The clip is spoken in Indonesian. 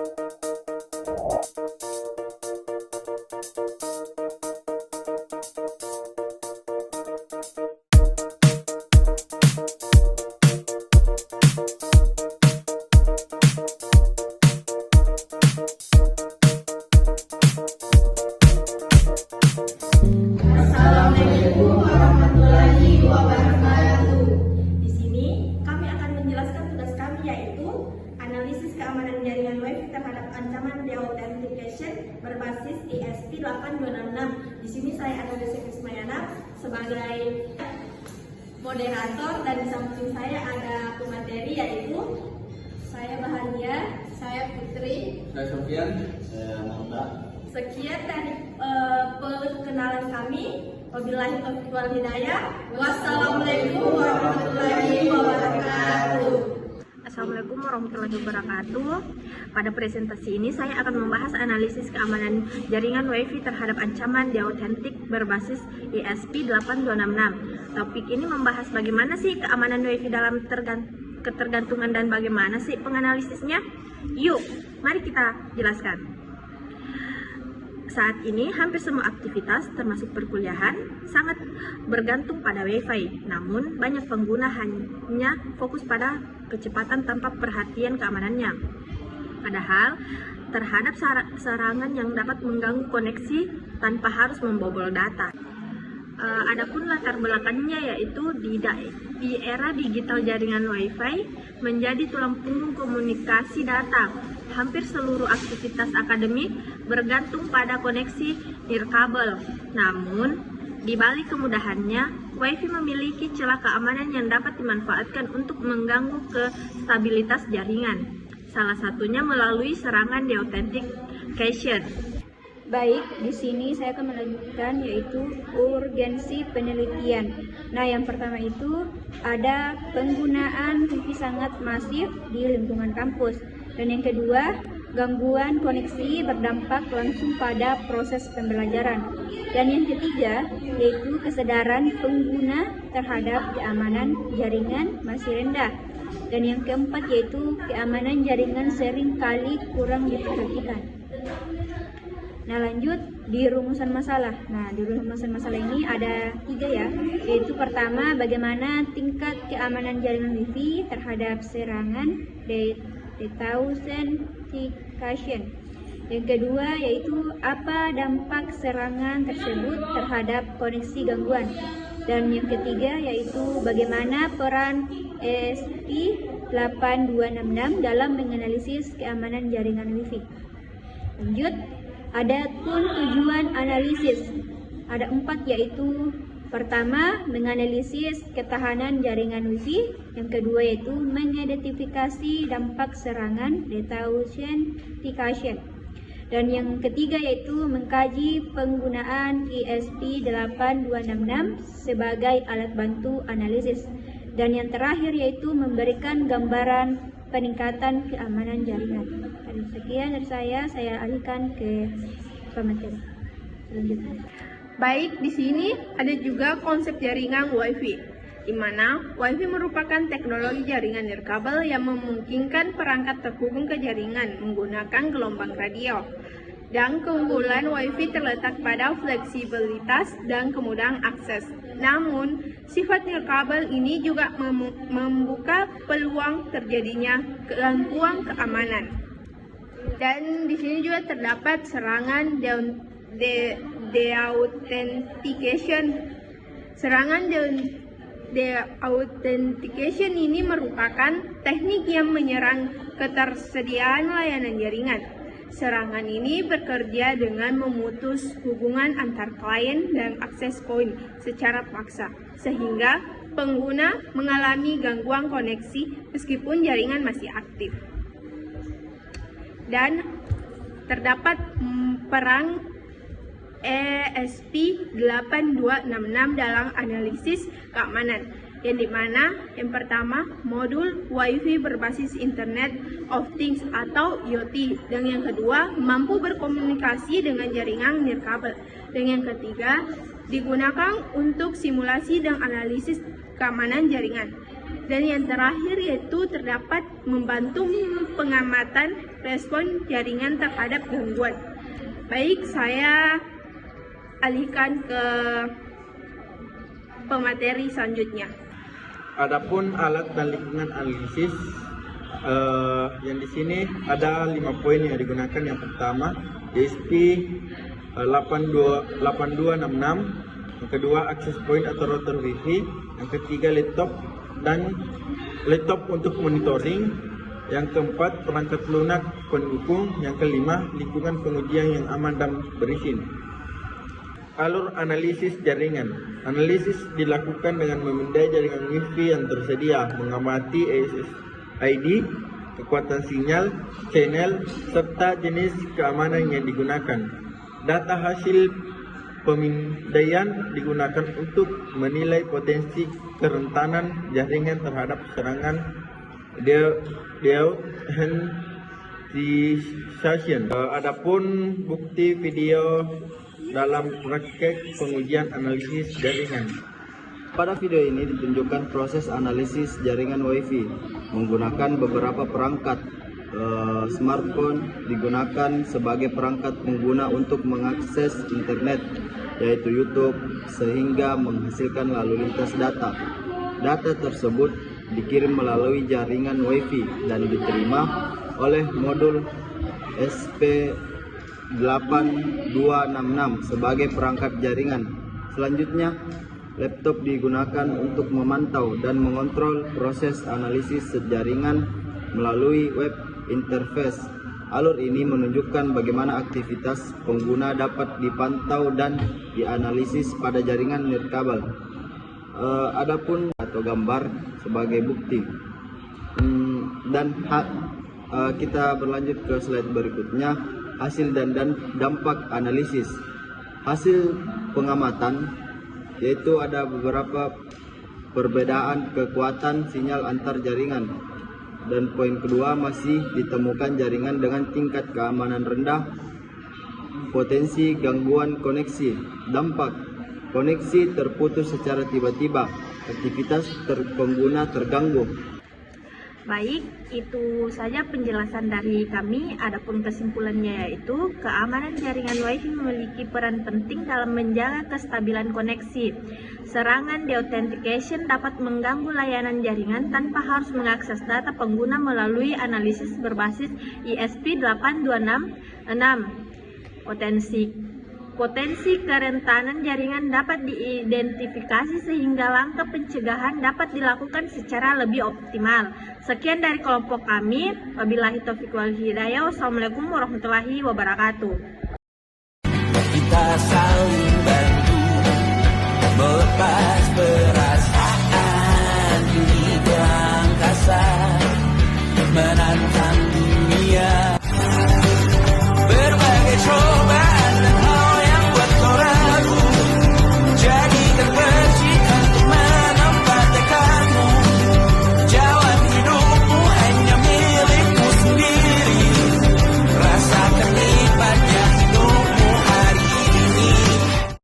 Assalamualaikum warahmatullahi wabarakatuh. Di sini kami akan menjelaskan tugas kami, yaitu analisis keamanan jaringan WiFi terhadap ancaman deauthentication berbasis ESP8266. Di sini saya Analisa Krismayana sebagai moderator, dan di samping saya ada pemateri, yaitu saya Bahagia, saya Putri, Saya Sofian, saya Manda. Sekian dari perkenalan kami. Wabillahi taufiq wal hidayah. Wassalamualaikum warahmatullahi wabarakatuh. Assalamualaikum warahmatullahi wabarakatuh. Pada presentasi ini saya akan membahas analisis keamanan jaringan WiFi terhadap ancaman deautentik berbasis ESP8266. Topik ini membahas bagaimana sih keamanan WiFi dalam ketergantungan dan bagaimana sih penganalisisnya. Yuk, mari kita jelaskan. Saat ini hampir semua aktivitas termasuk perkuliahan sangat bergantung pada WiFi. Namun banyak pengguna hanya fokus pada kecepatan tanpa perhatian keamanannya. Padahal terhadap serangan yang dapat mengganggu koneksi tanpa harus membobol data. Adapun latar belakangnya, yaitu di era digital jaringan WiFi menjadi tulang punggung komunikasi data. Hampir seluruh aktivitas akademik bergantung pada koneksi nirkabel. Namun, di balik kemudahannya, WiFi memiliki celah keamanan yang dapat dimanfaatkan untuk mengganggu stabilitas jaringan. Salah satunya melalui serangan deauthentication. Baik, di sini saya akan melanjutkan, yaitu urgensi penelitian. Nah, yang pertama itu ada penggunaan WiFi sangat masif di lingkungan kampus. Dan yang kedua, gangguan koneksi berdampak langsung pada proses pembelajaran. Dan yang ketiga, yaitu kesadaran pengguna terhadap keamanan jaringan masih rendah. Dan yang keempat, yaitu keamanan jaringan sering kali kurang diperhatikan. Nah, lanjut di rumusan masalah. Nah, di rumusan masalah ini ada 3 ya, yaitu pertama, bagaimana tingkat keamanan jaringan WiFi terhadap serangan deauthentication. Yang kedua, yaitu apa dampak serangan tersebut terhadap koneksi gangguan. Dan yang ketiga, yaitu bagaimana peran ESP8266 dalam menganalisis keamanan jaringan WiFi. Lanjut, ada pun tujuan analisis. Ada 4, yaitu pertama, menganalisis ketahanan jaringan WiFi. Yang kedua, yaitu mengidentifikasi dampak serangan deauthentication. Dan yang ketiga, yaitu mengkaji penggunaan ESP8266 sebagai alat bantu analisis. Dan yang terakhir, yaitu memberikan gambaran peningkatan keamanan jaringan. Dan sekian dari saya alihkan ke pemateri selanjutnya. Baik, di sini ada juga konsep jaringan WiFi, di mana WiFi merupakan teknologi jaringan nirkabel yang memungkinkan perangkat terhubung ke jaringan menggunakan gelombang radio. Dan keunggulan WiFi terletak pada fleksibilitas dan kemudahan akses. Namun, sifat nirkabel ini juga membuka peluang terjadinya gangguan keamanan. Dan di sini juga terdapat serangan deauthentication. Serangan deauthentication ini merupakan teknik yang menyerang ketersediaan layanan jaringan. Serangan ini bekerja dengan memutus hubungan antar klien dan akses poin secara paksa, sehingga pengguna mengalami gangguan koneksi meskipun jaringan masih aktif. Dan terdapat peran ESP8266 dalam analisis keamanan, yang dimana yang pertama, modul WiFi berbasis Internet of Things atau IoT, dan yang kedua, mampu berkomunikasi dengan jaringan nirkabel, dan yang ketiga, digunakan untuk simulasi dan analisis keamanan jaringan. Dan yang terakhir yaitu terdapat membantu pengamatan respon jaringan terhadap gangguan. Baik, saya alihkan ke pemateri selanjutnya. Adapun alat dan lingkungan analisis yang di sini ada 5 poin yang digunakan. Yang pertama ESP 8266, yang kedua access point atau router Wi-Fi, yang ketiga laptop untuk monitoring, yang keempat perangkat lunak pendukung, yang kelima lingkungan pengujian yang aman dan berizin. Alur analisis jaringan. Analisis dilakukan dengan memindai jaringan Wi-Fi yang tersedia, mengamati ID, kekuatan sinyal, channel, serta jenis keamanan yang digunakan. Data hasil pemindaian digunakan untuk menilai potensi kerentanan jaringan terhadap serangan deauthentication. Adapun bukti video dalam praktek pengujian analisis jaringan. Pada video ini ditunjukkan proses analisis jaringan Wi-Fi menggunakan beberapa perangkat. Smartphone digunakan sebagai perangkat pengguna untuk mengakses internet, yaitu YouTube, sehingga menghasilkan lalu lintas data. Data tersebut dikirim melalui jaringan Wi-Fi dan diterima oleh modul SP8266 sebagai perangkat jaringan. Selanjutnya, laptop digunakan untuk memantau dan mengontrol proses analisis jaringan melalui web interface. Alur ini menunjukkan bagaimana aktivitas pengguna dapat dipantau dan dianalisis pada jaringan nirkabel. Adapun atau gambar sebagai bukti. Kita berlanjut ke slide berikutnya, hasil dan dampak analisis. Hasil pengamatan yaitu ada beberapa perbedaan kekuatan sinyal antar jaringan. Dan poin kedua, masih ditemukan jaringan dengan tingkat keamanan rendah, potensi gangguan koneksi. Dampak, koneksi terputus secara tiba-tiba, aktivitas pengguna terganggu. Baik, itu saja penjelasan dari kami. Adapun kesimpulannya yaitu keamanan jaringan Wi-Fi memiliki peran penting dalam menjaga kestabilan koneksi. Serangan deauthentication dapat mengganggu layanan jaringan tanpa harus mengakses data pengguna melalui analisis berbasis ESP8266. Potensi kerentanan jaringan dapat diidentifikasi sehingga langkah pencegahan dapat dilakukan secara lebih optimal. Sekian dari kelompok kami. Wabillahi taufiq wal hidayah. Wassalamualaikum warahmatullahi wabarakatuh.